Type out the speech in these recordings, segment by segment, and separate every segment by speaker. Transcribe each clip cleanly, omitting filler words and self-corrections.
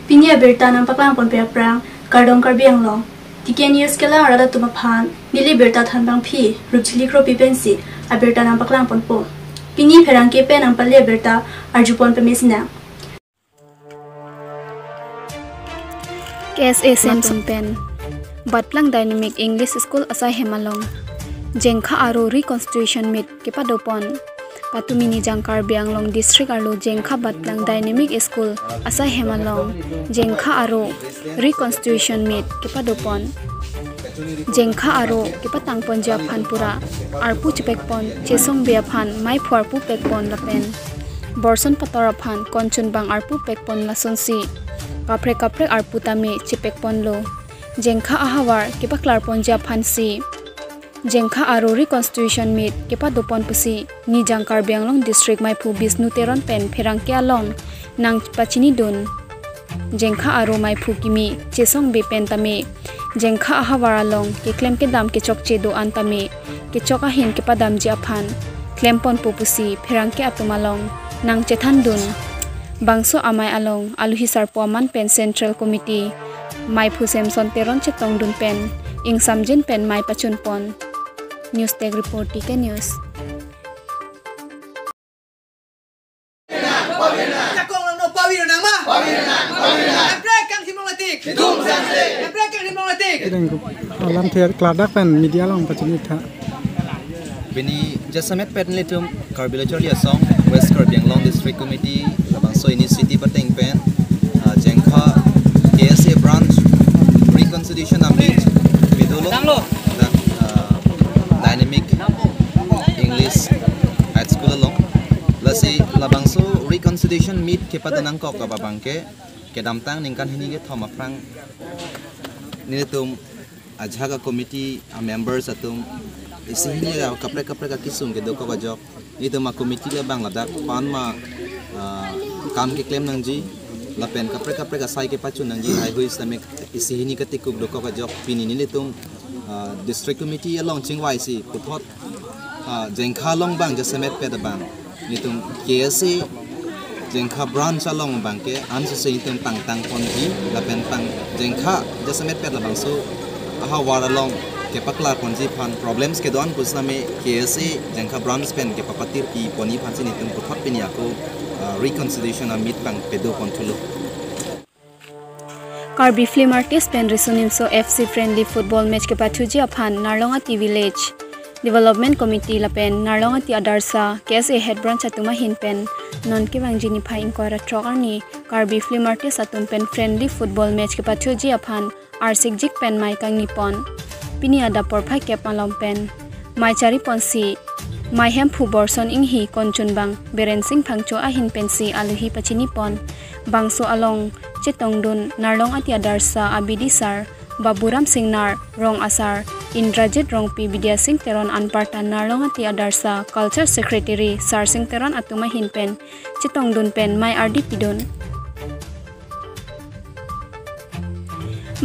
Speaker 1: Pinia berta nampak lang pon perang kardong karbiang long. Tiken news kela arada tumaphan nili berta thanbang phi rupchili kro pipensi a berta nampak lang pon po. Pini pherang ke pen ang palle berta arjupon pemesna.
Speaker 2: KSA Samsung Pen Batplang Dynamic English School Asai Hemalong Jengkha Aro Reconstitution Meet Kepadopon Patumini Jangkar Bianglong District Arlo Jengkha Batplang Dynamic School Asai Hemalong Jengkha Aro Reconstitution Meet Kepadopon Jengkha Aro Kepatangpon Japhan Pura Arpu Chipekpon Chesong Biaphan Mai Phuarpu Pekpon Lapen Borson Patoraphan Konchun Bang Arpu Pekpon Lasonsi Kapre Arpu Tame Chipekpon Lo Jengkha Ahawar Kepaklarpon Japhan Si Jengkha Aro Reconstitution Meet Kepadopon Pusi Ni Jangkar Bianglong District Maipu Bisnu Teron Pen Pherangkia Long Nang Pachini Dun Jengkha Aro Maipu Kimi Chesong Be Pen Tame Jengkha Ahawar Long Ke Klem Ke Dam Ke Chok Che Do Antame Ke Chok Ahin Kepadam Japhan Klempon Pupusi Pherangkia Atumalong Nang Chethan Dun Bangso Amai Along Aluhisar Puaman Pen Central Committee Maipu Semson Teron Chetong Dun Pen Ing Samjin Pen Mai Pachun Pon News Tag Report Tika News
Speaker 3: Alam thiar kladak pen media long pachini tha
Speaker 4: Bini Jasamet Pen Litum Carbilatori Asong West Karbianglong District Committee Labangso Initiative Pateng Pen Jengkha KSA Branch Reconstitution Amit Midolo Dynamic English High School along Lasi Labangso Reconstitution Meet Kepadanang Kok Kababangke Kedamtang Ningkan Hinige Thoma Prang Nilitum Ajhaga Committee members atum isinya kapre ka kisung ke doko kajok itu ma committee le bang ladak pan ma kam ke claim nangji lapen kapre ka sai ke pachun nangji ai hui islamic isihini ka tikuk doko kajok pini ni tum district committee along chingwai si puthot jengkha long bang jasemet pe da bang nitum KSA jengkha branch along bang ke ansu se itum tang ponji lapen tang jengkha jasemet pe da bang so aha war along ke paklar ponji phan problems ke don pusna me KSA jengkha branch pen ke papatir ki poni phan sin itum puthot pin yako reconciliation amit pang pedo kontulo
Speaker 2: Karbi Film Artist Pen Resonimso FC Friendly Football Match ke Pathuji Aphan Narlonga T Village Development Committee Lapen Narlonga T Adarsa KSA Head Branch Atuma Hin Pen Non ke Wangjini Phai Inquire Trokarni Karbi Film Artist Atum Pen Friendly Football Match ke Pathuji Aphan Arsik Jik Pen Mai Kang Nipon Pini ada porphai kep malom pen Mai Chari Ponsi Mai Hem Phu Borson Inghi Konchun Bang Beren Sing Phangcho Ahin Pensi Aluhi Pachini Pon Bangso Along Chetong Dun Narlong Atia Darsa Abidi Sar Baburam Singh Nar Rong Asar Indrajit Rong Pi Vidya Singh Teron Anparta Narlong Atia Darsa Culture Secretary Sar Singh Teron Atuma Hin Pen Chetong Dun Pen Mai Ardi Pidon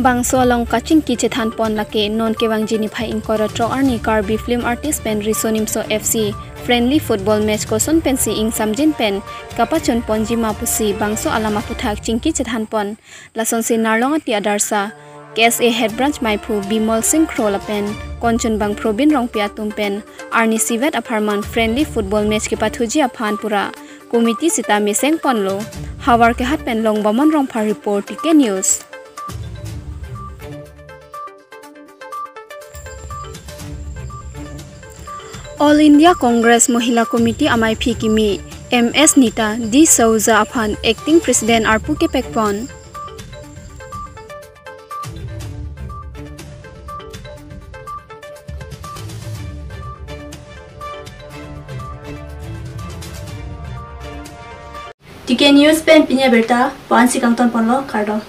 Speaker 2: Bangso along kaching ki chethan pon lake non ke wangjini phai inkora tro arni Karbi Film Artist Pen Resonimso FC Friendly Football Match koson pensi ing samjin pen kapachon ponji mapusi bangso alama puthak chingki chethan pon lason si narlonga ti adarsa KSA Head Branch Maipu Bimol Singh Krola Pen Konchun Bang Probin Rong Piatum Pen Arni Sivet Aparman Friendly Football Match ke Pathuji Aphan Pura Committee Sita Meseng Ponlo Hawar ke hat pen long bamon rong phar report Tika News All India Congress Mahila Committee Amai Phikimi MS Nita D Souza Aphan Acting President Arpu ke Pekpon
Speaker 1: Tiken news pen pinya berta pansi kangton ponlo kardong